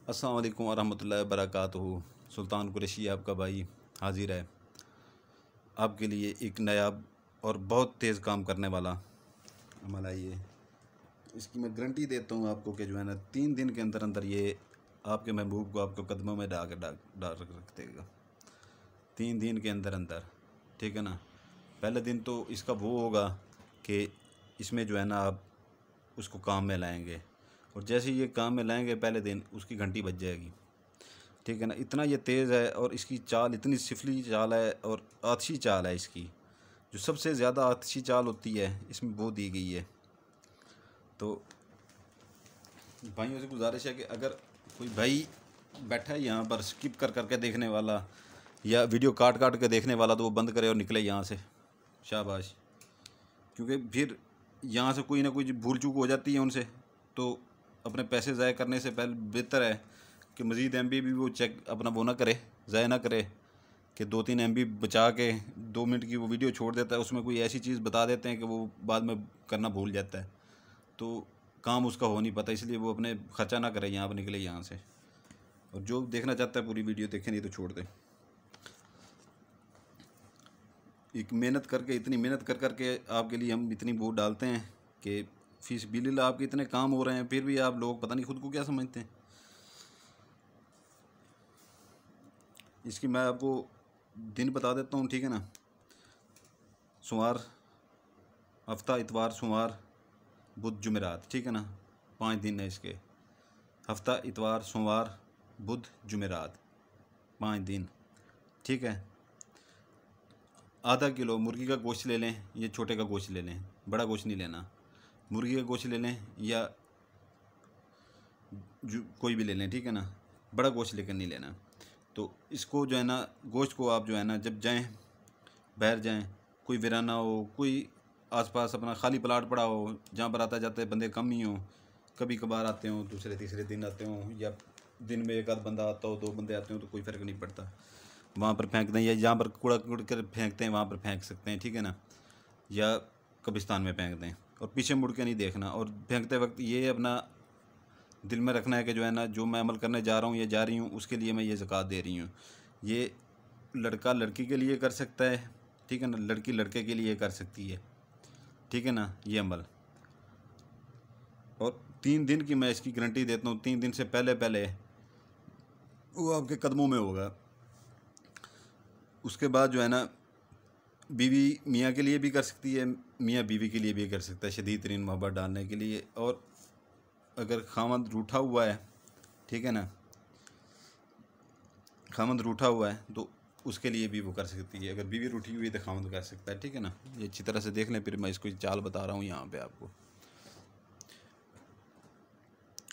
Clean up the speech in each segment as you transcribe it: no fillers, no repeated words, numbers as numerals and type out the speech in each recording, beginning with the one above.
अस्सलाम वालेकुम वरहमतुल्लाहि वबरकातुहू। सुल्तान कुरैशी आपका भाई हाजिर है आपके लिए एक नायाब और बहुत तेज़ काम करने वाला अमल है। ये इसकी मैं गारंटी देता हूँ आपको कि जो है ना 3 दिन के अंदर अंदर ये आपके महबूब को आपके कदमों में डाल रख देगा। 3 दिन के अंदर अंदर, ठीक है ना। पहले दिन तो इसका वो होगा कि इसमें जो है ना आप उसको काम में लाएंगे, और जैसे ही ये काम में लाएंगे पहले दिन उसकी घंटी बज जाएगी, ठीक है ना। इतना ये तेज़ है और इसकी चाल इतनी सिफली चाल है और आतिशी चाल है। इसकी जो सबसे ज़्यादा आतिशी चाल होती है इसमें वो दी गई है। तो भाइयों से गुजारिश है कि अगर कोई भाई बैठा है यहाँ पर स्किप कर करके देखने वाला या वीडियो काट काट के देखने वाला, तो वो बंद करे और निकले यहाँ से, शाबाश। क्योंकि फिर यहाँ से कोई ना कोई भूल चूक हो जाती है उनसे, तो अपने पैसे ज़ाय करने से पहले बेहतर है कि मज़ीद MB भी वो चेक अपना वो ना करे, ज़ाय ना करे कि 2-3 MB बचा के 2 मिनट की वो वीडियो छोड़ देता है, उसमें कोई ऐसी चीज़ बता देते हैं कि वो बाद में करना भूल जाता है, तो काम उसका हो नहीं पाता। इसलिए वो अपने ख़र्चा ना करे, यहाँ पर निकले यहाँ से। और जो देखना चाहता है पूरी वीडियो देखे, नहीं तो छोड़ दे। एक मेहनत करके, इतनी मेहनत कर करके आपके लिए हम इतनी वो डालते हैं कि फीस बिल्ला आपके इतने काम हो रहे हैं, फिर भी आप लोग पता नहीं खुद को क्या समझते हैं। इसकी मैं आपको दिन बता देता हूँ, ठीक है ना। सोमवार, हफ्ता, इतवार, सोमवार, बुध, जुमेरात, ठीक है ना। 5 दिन है इसके। हफ्ता, इतवार, सोमवार, बुध, जुमेरात, 5 दिन, ठीक है। आधा किलो मुर्गी का गोश्त ले लें, ये छोटे का गोश्त ले लें, बड़ा गोश्त नहीं लेना। मुर्गी का गोश्त ले लें या जो कोई भी ले लें, ठीक है ना। बड़ा गोश्त लेकर नहीं लेना। तो इसको जो है ना, गोश्त को आप जो है ना, जब जाएं, बाहर जाएं, कोई वीराना हो, कोई आसपास अपना खाली प्लाट पड़ा हो जहाँ पर आते जाते बंदे कम ही हों, कभी कभार आते हों, दूसरे तीसरे दिन आते हों, या दिन में एक आध बंदा आता हो, 2 बंदे आते हों, तो कोई फ़र्क नहीं पड़ता, वहाँ पर फेंक दें। या जहाँ पर कूड़ा कूड़ कर फेंकते हैं वहाँ पर फेंक सकते हैं, ठीक है ना। या कब्रिस्तान में फेंक दें, और पीछे मुड़ के नहीं देखना। और फेंकते वक्त ये अपना दिल में रखना है कि जो है ना, जो मैं अमल करने जा रहा हूँ या जा रही हूँ उसके लिए मैं ये ज़कात दे रही हूँ। ये लड़का लड़की के लिए कर सकता है, ठीक है ना, लड़की लड़के के लिए कर सकती है, ठीक है ना, ये अमल। और 3 दिन की मैं इसकी गारंटी देता हूँ। 3 दिन से पहले पहले वो आपके कदमों में होगा। उसके बाद जो है ना, बीवी मियाँ के लिए भी कर सकती है, मियाँ बीवी के लिए भी कर सकता है, शदीद तरीन मोहब्बत डालने के लिए। और अगर खामद रूठा हुआ है, ठीक है ना, खामद रूठा हुआ है तो उसके लिए भी वो कर सकती है। अगर बीवी रूठी हुई है तो खामद कर सकता है, ठीक है ना। ये अच्छी तरह से देख लें, फिर मैं इसको चाल बता रहा हूँ यहाँ पे आपको।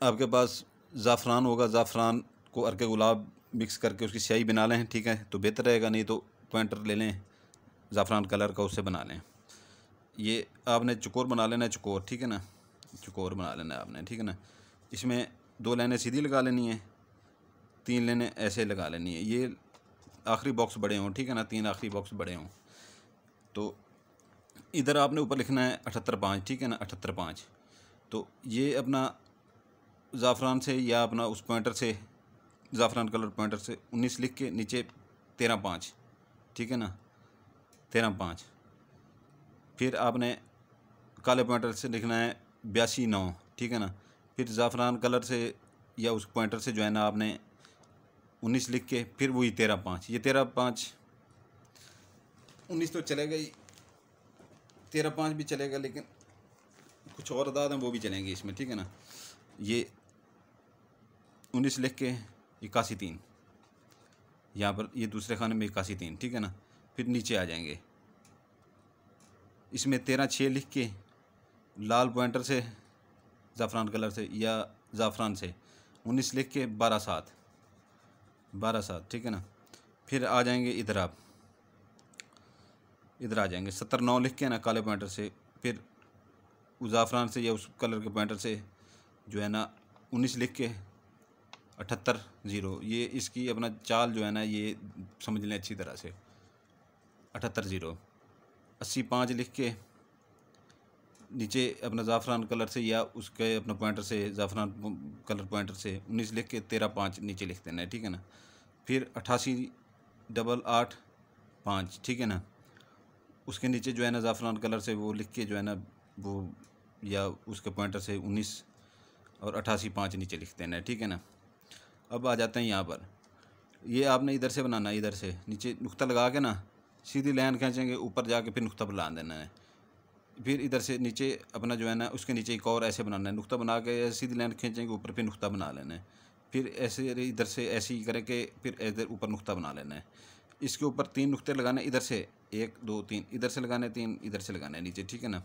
आपके पास ज़ाफ़रान होगा, ज़ाफ़रान को अर्के गुलाब मिक्स करके उसकी स्याही बना लें, ठीक है, तो बेहतर रहेगा। नहीं तो पॉइंटर ले लें ज़ाफ़रान कलर का, उससे बना लें। ये आपने चकोर बना लेना है, चकोर, ठीक है ना, चकोर बना लेना है आपने, ठीक है ना। इसमें 2 लाइनें सीधी लगा लेनी है, 3 लाइनें ऐसे लगा लेनी है। ये आखिरी बॉक्स बड़े हों, ठीक है ना, 3 आखिरी बॉक्स बड़े हों। तो इधर आपने ऊपर लिखना है 78.5, ठीक है ना, 78.5। तो ये अपना ज़ाफ़रान से या अपना उस पॉइंटर से, ज़ाफ़रान कलर पॉइंटर से 19 लिख के नीचे 13.5, ठीक है ना, 13.5। फिर आपने काले पॉइंटर से लिखना है 82.9, ठीक है ना। फिर ज़ाफ़रान कलर से या उस पॉइंटर से जो है ना, आपने 19 लिख के फिर वही 13.5। ये 13.5, 19 तो चलेगा ही, 13.5 भी चलेगा, लेकिन कुछ और अदाद हैं वो भी चलेंगे इसमें, ठीक है ना। ये 19 लिख के 81.3, यहाँ पर ये दूसरे खाने में 81.3, ठीक है ना। फिर नीचे आ जाएंगे, इसमें 13.6 लिख के लाल पॉइंटर से, ज़ाफ़रान कलर से या ज़ाफ़रान से 19 लिख के 12.7, 12.7, ठीक है ना। फिर आ जाएंगे इधर, आप इधर आ जाएंगे 70.9 लिख के ना काले पॉइंटर से, फिर उस ज़ाफ़रान से या उस कलर के पॉइंटर से जो है ना 19 लिख के 78.0। ये इसकी अपना चाल जो है ना, ये समझ लें अच्छी तरह से, 78.0। 80.5 लिख के नीचे अपना ज़ाफ़रान कलर से या उसके अपना पॉइंटर से ज़ाफ़रान कलर पॉइंटर से 19 लिख के 13-5 नीचे लिख देना है, ठीक है ना। फिर 88-885, ठीक है ना। उसके नीचे जो है ना ज़ाफ़रान कलर से वो लिख के जो है ना वो, या उसके पॉइंटर से 19 और 88-5 नीचे लिख देना है, ठीक है ना। अब आ जाते हैं यहाँ पर, ये आपने इधर से बनाना है, इधर से नीचे नुक्ता लगा के ना सीधी लाइन खींचेंगे, ऊपर जाके फिर नुक्ता बना देना है। फिर इधर से नीचे अपना जो है ना उसके नीचे एक और ऐसे बनाना है, नुक्ता बना के सीधी लाइन खींचेंगे, ऊपर फिर नुक्ता बना लेना है। फिर ऐसे इधर से ऐसे ही करके फिर इधर ऊपर नुक्ता बना लेना है। इसके ऊपर 3 नुक्ते लगाने, इधर से 1 2 3, इधर से लगाने 3, इधर से लगाने नीचे, ठीक है ना।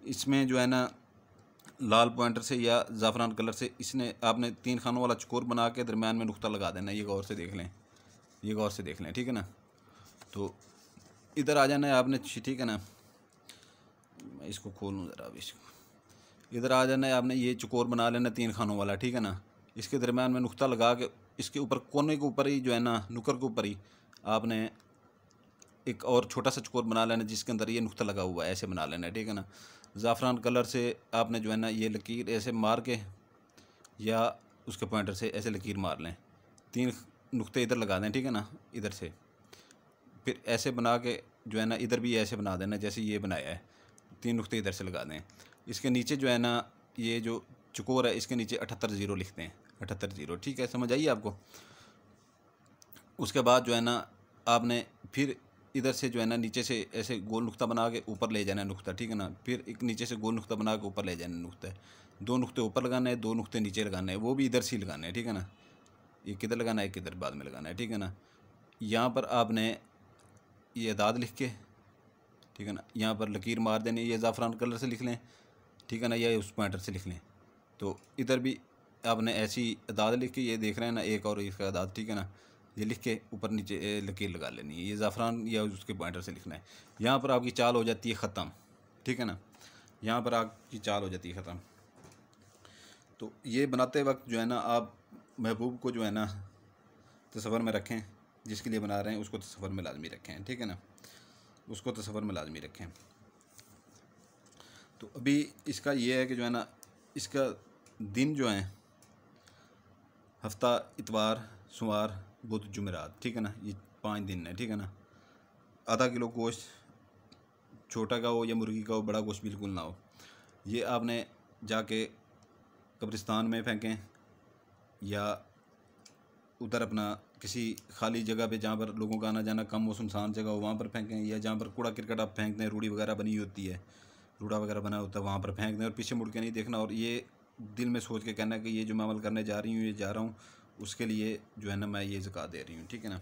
इसमें जो है ना लाल पॉइंटर से या ज़ाफ़रान कलर से इसने आपने 3 खानों वाला चकोर बना के दरमियान में नुक्ता लगा देना है। ये गौर से देख लें, ये गौर से देख लें, ठीक है ना। तो इधर आ जाना है आपने, ठीक है ना। मैं इसको खोलूँ ज़रा, अब इसको इधर आ जाना है आपने, ये चकोर बना लेना 3 खानों वाला, ठीक है ना। इसके दरमियान में नुक्ता लगा के इसके ऊपर कोने के ऊपर ही जो है ना नुकर के ऊपर ही आपने एक और छोटा सा चकोर बना लेना जिसके अंदर ये नुक्ता लगा हुआ है, ऐसे बना लेना है, ठीक है ना। ज़ाफ़रान कलर से आपने जो है ना ये लकीर ऐसे मार के या उसके पॉइंटर से ऐसे लकीर मार लें, 3 नुक्ते इधर लगा दें, ठीक है ना, इधर से। फिर ऐसे बना के जो है ना इधर भी ऐसे बना देना जैसे ये बनाया है, 3 नुक्ते इधर से लगा दें। इसके नीचे जो है ना ये जो चकोर है इसके नीचे 78 0 लिखते हैं, 78 0, ठीक है, समझ आइए आपको। उसके बाद जो है ना आपने फिर इधर से जो है ना नीचे से ऐसे गोल नुक्ता बना के ऊपर ले जाना है नुक्ता, ठीक है ना। फिर एक नीचे से गोल नुक्ता बना के ऊपर ले जाना है नुक्ता, 2 नुक्ते ऊपर लगाना है, 2 नुक्ते नीचे लगाना है, वो भी इधर से ही लगाना है, ठीक है ना। एक किधर लगाना है, एक किधर बाद में लगाना है, ठीक है ना। यहाँ पर आपने ये अदाद लिख के, ठीक है ना, यहाँ पर लकीर मार देनी, ये ज़ाफ़रान कलर से लिख लें, ठीक है ना, या उस पॉइंटर से लिख लें। तो इधर भी आपने ऐसी अदाद लिख के, ये देख रहे हैं ना एक और इसका अदाद, ठीक है ना, ये लिख के ऊपर नीचे लकीर लगा लेनी है, ये ज़ाफ़रान या उसके पॉइंटर से लिखना है। यहाँ पर आपकी चाल हो जाती है ख़त्म, ठीक है ना, यहाँ पर आपकी चाल हो जाती है ख़त्म। तो ये बनाते वक्त जो है ना आप महबूब को जो है ना तसव्वुर में रखें, जिसके लिए बना रहे हैं उसको तसव्वुर में लाजमी रखें, ठीक है ना, उसको तसव्वुर में लाजमी रखें। तो अभी इसका ये है कि जो है ना इसका दिन जो है हफ्ता इतवार सोमवार बुध जुमेरात, ठीक है ना, ये 5 दिन है, ठीक है ना। आधा किलो गोश्त छोटा का हो या मुर्गी का हो, बड़ा गोश्त बिल्कुल ना हो। ये आपने जाके कब्रिस्तान में फेंकें या उधर अपना किसी खाली जगह पे जहाँ पर लोगों का आना जाना कम हो, सुनसान जगह हो, वहाँ पर फेंकें, या जहाँ पर कूड़ा क्रिकेट आप फेंक दें, रूढ़ी वगैरह बनी होती है, रूढ़ा वगैरह बना होता है, वहाँ पर फेंक दें और पीछे मुड़ के नहीं देखना। और ये दिल में सोच के कहना कि ये जो मैं अमल करने जा रही हूँ, ये जा रहा हूँ उसके लिए जो है ना मैं ये ज़कात दे रही हूँ, ठीक है ना।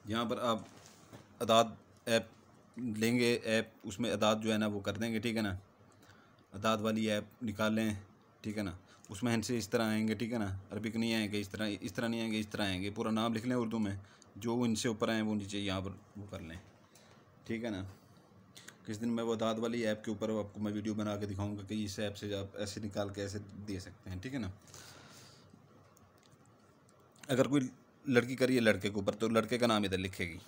यहाँ पर आप अदाद ऐप लेंगे, ऐप उसमें अदाद जो है ना वो कर देंगे, ठीक है ना, अदाद वाली ऐप निकाल लें, ठीक है ना। उसमें इनसे इस तरह आएंगे, ठीक है ना, अरबिक नहीं आएंगे, इस तरह नहीं आएंगे, इस तरह आएंगे। पूरा नाम लिख लें उर्दू में, जो इनसे ऊपर आए वो नीचे यहाँ पर वो कर लें, ठीक है ना। किस दिन मैं वो अदाद वाली ऐप के ऊपर आपको मैं वीडियो बना के दिखाऊंगा कि इस ऐप से आप ऐसे निकाल के ऐसे दे सकते हैं, ठीक है ना। अगर कोई लड़की करिए लड़के के ऊपर तो लड़के का नाम इधर लिखेगी,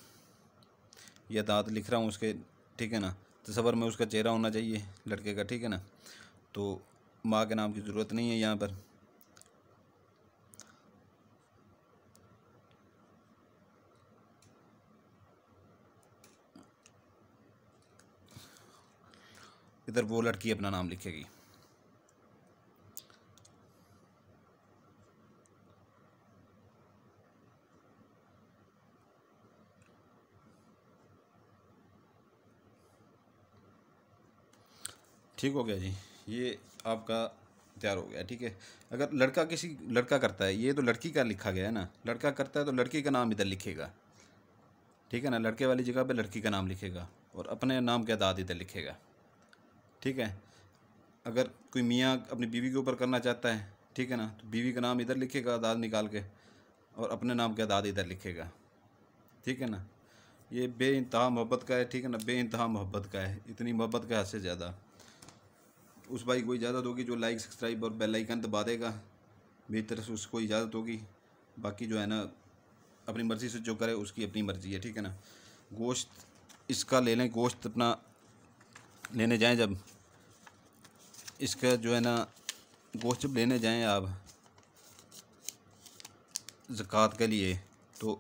यह अदाद लिख रहा हूँ उसके, ठीक है ना। तसव्वुर में उसका चेहरा होना चाहिए लड़के का, ठीक है ना। तो माँ के नाम की ज़रूरत नहीं है यहाँ पर। इधर वो लड़की अपना नाम लिखेगी। ठीक हो गया जी, ये आपका तैयार हो गया, ठीक है। अगर लड़का किसी लड़का करता है, ये तो लड़की का लिखा गया है ना, लड़का करता है तो लड़की का नाम इधर लिखेगा, ठीक है ना, लड़के वाली जगह पे लड़की का नाम लिखेगा और अपने नाम के अदाद इधर लिखेगा, ठीक है। अगर कोई मियाँ अपनी बीवी के ऊपर करना चाहता है, ठीक है ना, तो बीवी का नाम इधर लिखेगा अदाद निकाल के और अपने नाम के अदाद इधर लिखेगा, ठीक है ना। ये बेइंतहा मोहब्बत का है, ठीक है ना, बेइंतहा मोहब्बत का है, इतनी मोहब्बत का हद से ज़्यादा। उस भाई को इजाज़त होगी जो लाइक सब्सक्राइब और बेल आइकन दबा देगा, मेरी तरफ से उसको इजाज़त होगी। बाकी जो है ना अपनी मर्ज़ी से जो करे उसकी अपनी मर्ज़ी है, ठीक है ना। गोश्त इसका ले लें गोश्त अपना लेने जाएं, जब इसका जो है ना गोश्त जब लेने जाएं आप ज़कात के लिए, तो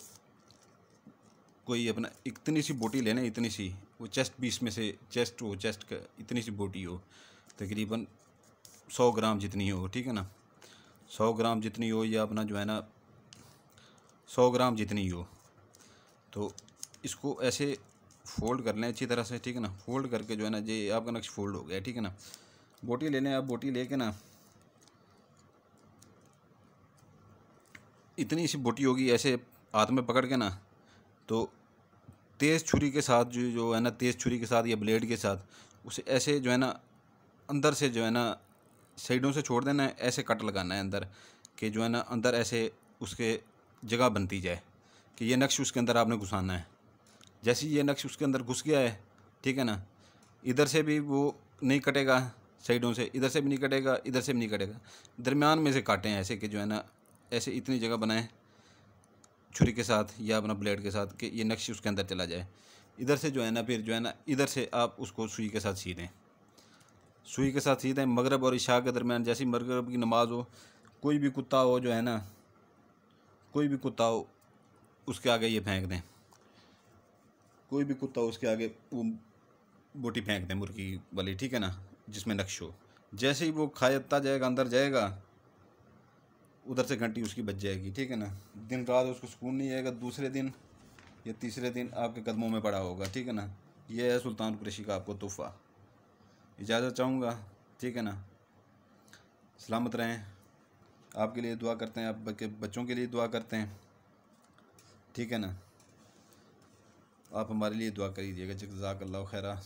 कोई अपना इतनी सी बोटी लेना, इतनी सी, वो चेस्ट पीस में से चेस्ट हो, चेस्ट का इतनी सी बोटी हो, तकरीबन 100 ग्राम जितनी हो, ठीक है ना, 100 ग्राम जितनी हो, या अपना जो है ना 100 ग्राम जितनी हो, तो इसको ऐसे फ़ोल्ड कर लें अच्छी तरह से, ठीक है ना। फ़ोल्ड करके जो है ना ये आपका नक्श फ़ोल्ड हो गया, ठीक है ना। बोटी ले लें आप, बोटी लेके ना इतनी सी बोटी होगी, ऐसे हाथ में पकड़ के ना, तो तेज़ छुरी के साथ जो है ना, तेज़ छुरी के साथ या ब्लेड के साथ उसे ऐसे जो है ना अंदर से जो है ना साइडों से छोड़ देना है, ऐसे कट लगाना है अंदर, कि जो है ना अंदर ऐसे उसके जगह बनती जाए कि ये नक्श उसके अंदर आपने घुसाना है। जैसे ये नक्श उसके अंदर घुस गया है, ठीक है ना, इधर से भी वो नहीं कटेगा, साइडों से इधर से भी नहीं कटेगा, इधर से भी नहीं कटेगा, दरमियान में से काटें ऐसे कि जो है ना ऐसे इतनी जगह बनाएं छुरी के साथ या अपना ब्लेड के साथ कि ये नक्श उसके अंदर चला जाए। इधर से जो है ना फिर जो है ना इधर से आप उसको सुई के साथ सी दें, सुई के साथ सी दें। मगरब और इशा के दरमियान, जैसी मगरब की नमाज़ हो, कोई भी कुत्ता हो जो है ना, कोई भी कुत्ता हो उसके आगे ये फेंक दें, कोई भी कुत्ता हो उसके आगे वो बोटी फेंक दें मुर्गी वाली, ठीक है ना, जिसमें नक्श हो। जैसे ही वो खाता जाएगा, अंदर जाएगा, उधर से घंटी उसकी बज जाएगी, ठीक है ना। दिन रात उसको सुकून नहीं आएगा, दूसरे दिन या तीसरे दिन आपके कदमों में पड़ा होगा, ठीक है ना। ये है सुल्तान कुरैशी का आपको तोहफ़ा। इजाज़त चाहूँगा, ठीक है ना। सलामत रहें, आपके लिए दुआ करते हैं, आपके बच्चों के लिए दुआ करते हैं, ठीक है ना। आप हमारे लिए दुआ करीजिएगा। जज़ाकल्लाहु खैरा।